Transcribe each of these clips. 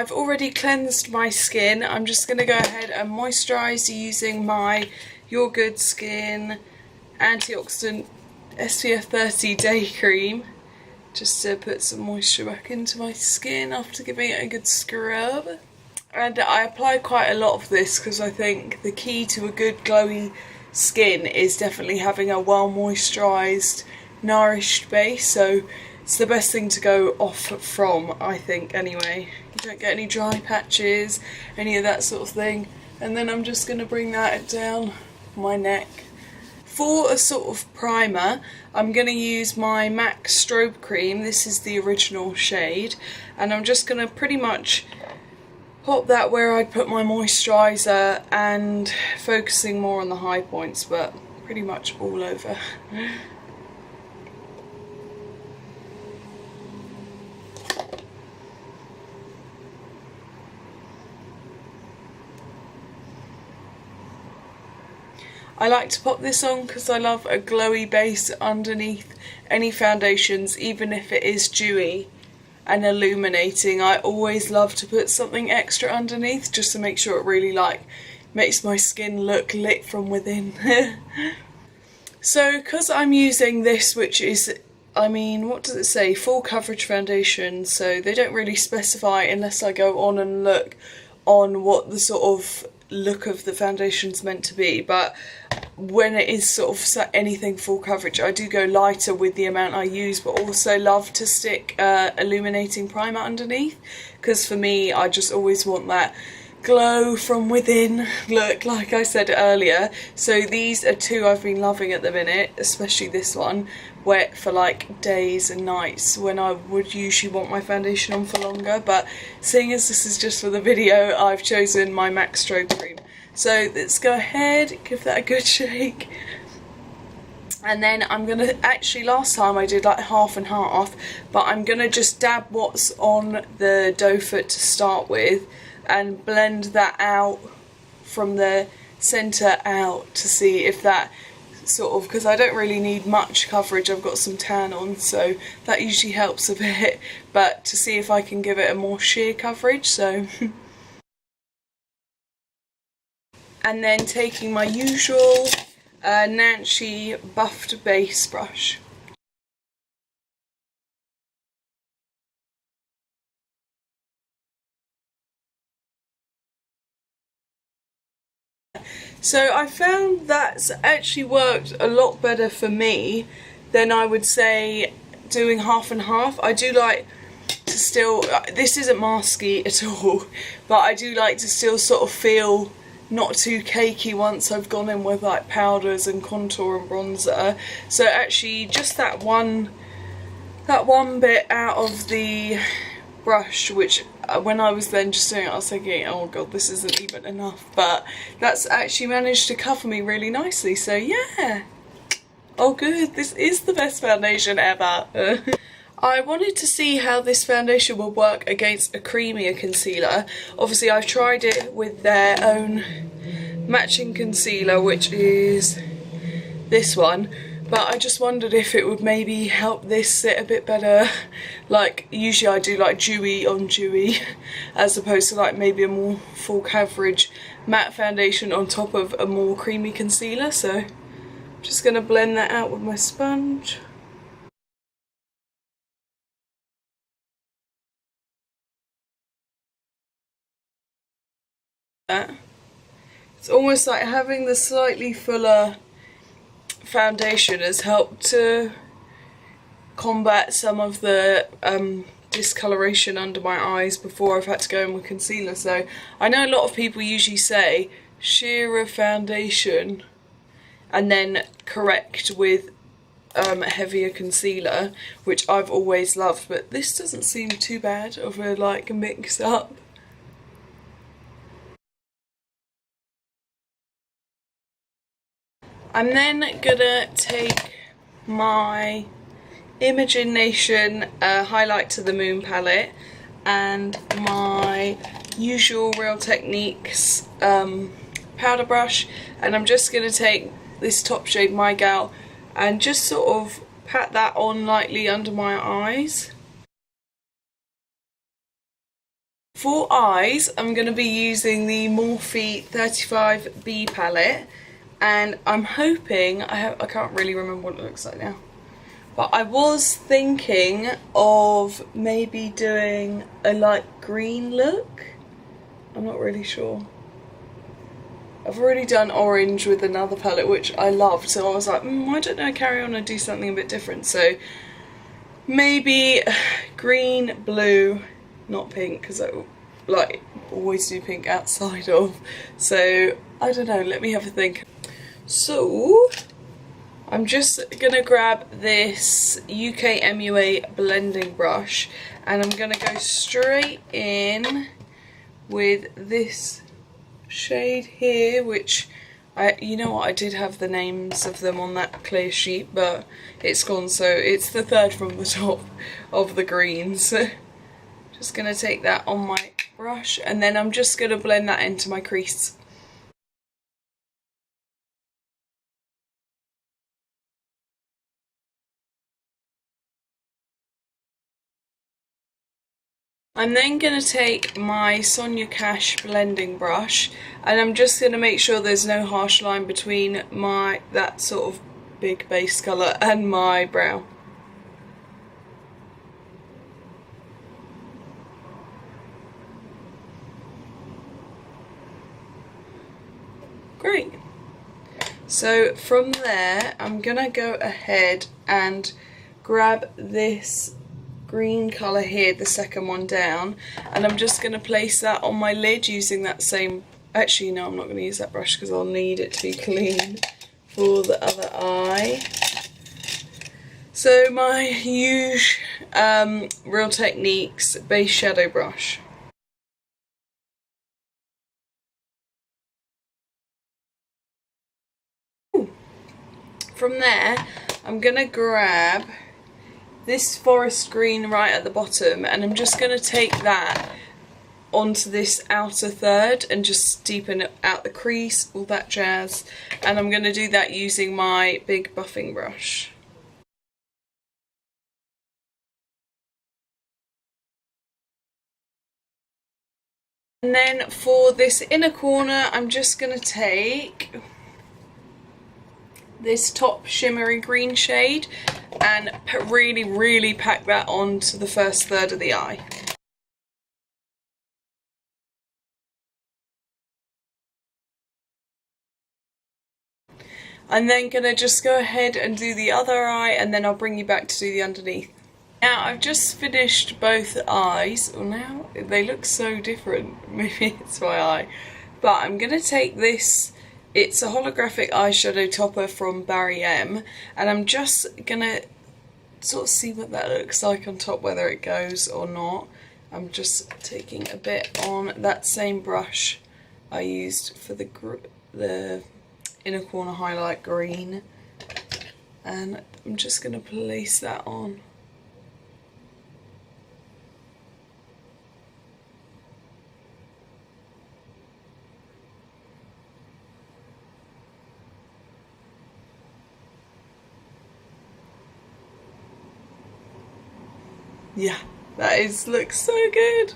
I've already cleansed my skin. I'm just going to go ahead and moisturise using my Your Good Skin Antioxidant SPF 30 Day Cream, just to put some moisture back into my skin after giving it a good scrub. And I apply quite a lot of this because I think the key to a good glowy skin is definitely having a well moisturised, nourished base, so it's the best thing to go off from, I think, anyway. You don't get any dry patches, any of that sort of thing. And then I'm just going to bring that down my neck. For a sort of primer, I'm going to use my MAC Strobe Cream. This is the original shade, and I'm just going to pretty much pop that where I'd put my moisturiser and focusing more on the high points, but pretty much all over. I like to pop this on because I love a glowy base underneath any foundations, even if it is dewy and illuminating. I always love to put something extra underneath just to make sure it really makes my skin look lit from within. So because I'm using this, which is, I mean, what does it say? Full coverage foundation, so they don't really specify unless I go on and look on what the sort of look of the foundation's meant to be, but when it is sort of anything full coverage, I do go lighter with the amount I use, but also love to stick illuminating primer underneath, because for me I just always want that glow from within look, like I said earlier. So these are two I've been loving at the minute, especially this one, wet for like days and nights when I would usually want my foundation on for longer, but seeing as this is just for the video, I've chosen my MAC Strobe Cream. So let's go ahead, give that a good shake. And then I'm going to, actually last time I did like half and half, but I'm going to just dab what's on the doe foot to start with and blend that out from the centre out to see if that sort of, because I don't really need much coverage, I've got some tan on, so that usually helps a bit, but to see if I can give it a more sheer coverage. So and then taking my usual Nancy buffed base brush. So I found that's actually worked a lot better for me than I would say doing half and half. I do like to still, this isn't masky at all, but I do like to still sort of feel not too cakey once I've gone in with like powders and contour and bronzer. So actually just that one bit out of the brush, which when I was then just doing it I was thinking, oh god, this isn't even enough, but that's actually managed to cover me really nicely, so yeah. Oh good, this is the best foundation ever. I wanted to see how this foundation will work against a creamier concealer. Obviously I've tried it with their own matching concealer, which is this one, but I just wondered if it would maybe help this sit a bit better. Like usually I do like dewy on dewy as opposed to like maybe a more full coverage matte foundation on top of a more creamy concealer. So I'm just going to blend that out with my sponge. It's almost like having the slightly fuller foundation has helped to combat some of the discoloration under my eyes before I've had to go in with concealer. So I know a lot of people usually say sheerer foundation and then correct with heavier concealer, which I've always loved, but this doesn't seem too bad of a like mix up. I'm then gonna take my Imagination Highlight to the Moon palette and my usual Real Techniques powder brush, and I'm just gonna take this top shade, My Gal, and just sort of pat that on lightly under my eyes. For eyes, I'm going to be using the Morphe 35b palette, and I'm hoping, I can't really remember what it looks like now, but I was thinking of maybe doing a light green look. I'm not really sure. I've already done orange with another palette which I loved, so I was like, why don't I carry on and do something a bit different? So maybe green, blue, not pink, because I like always do pink outside of. So I don't know, let me have a think. So I'm just gonna grab this UK MUA blending brush, and I'm gonna go straight in with this shade here, which you know what, I did have the names of them on that clear sheet, but it's gone, so it's the third from the top of the greens. Just gonna take that on my brush, and then I'm just gonna blend that into my crease. I'm then going to take my Sonia Cash blending brush, and I'm just going to make sure there's no harsh line between that sort of big base colour and my brow. Great. So from there I'm going to go ahead and grab this green colour here, the second one down, and I'm just going to place that on my lid using that same, actually no, I'm not going to use that brush because I'll need it to be clean for the other eye. So my huge Real Techniques base shadow brush. From there I'm going to grab this forest green right at the bottom, and I'm just going to take that onto this outer third and just deepen out the crease, all that jazz, and I'm going to do that using my big buffing brush. And then for this inner corner I'm just going to take this top shimmery green shade and really pack that onto the first third of the eye. I'm then going to just go ahead and do the other eye, and then I'll bring you back to do the underneath. Now I've just finished both eyes. Well, now they look so different, maybe it's my eye, but I'm going to take this, it's a holographic eyeshadow topper from Barry M, and I'm just going to sort of see what that looks like on top, whether it goes or not. I'm just taking a bit on that same brush I used for the inner corner highlight green, and I'm just going to place that on. Yeah, that looks so good.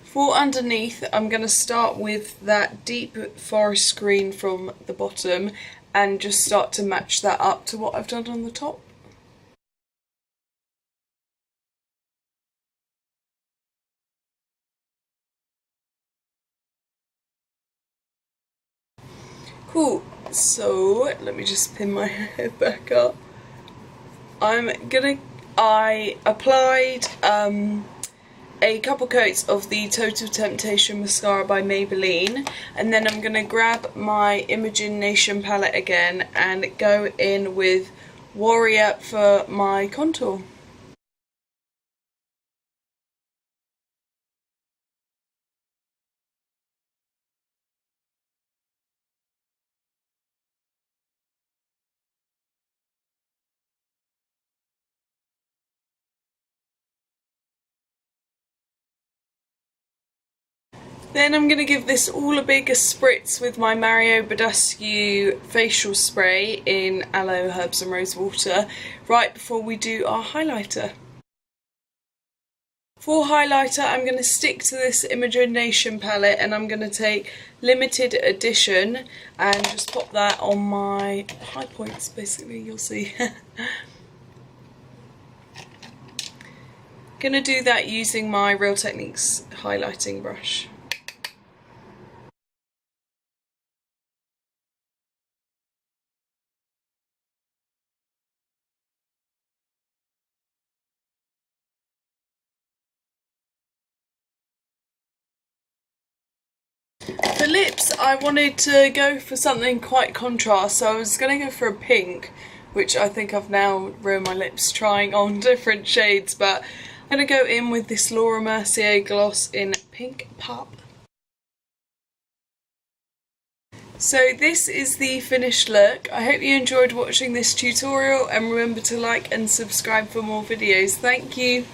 For underneath, I'm going to start with that deep forest green from the bottom and just start to match that up to what I've done on the top. Cool, so let me just pin my hair back up. I applied a couple coats of the Total Temptation mascara by Maybelline, and then I'm going to grab my Imagination palette again and go in with Warrior for my contour. Then I'm going to give this all a big spritz with my Mario Badescu facial spray in Aloe, Herbs and Rose Water right before we do our highlighter. For highlighter, I'm going to stick to this Imagination palette, and I'm going to take Limited Edition and just pop that on my high points, basically, you'll see. Going to do that using my Real Techniques highlighting brush. For lips, I wanted to go for something quite contrast, so I was going to go for a pink, which I think I've now ruined my lips trying on different shades, but I'm going to go in with this Laura Mercier gloss in Pink Pop. So this is the finished look. I hope you enjoyed watching this tutorial, and remember to like and subscribe for more videos. Thank you!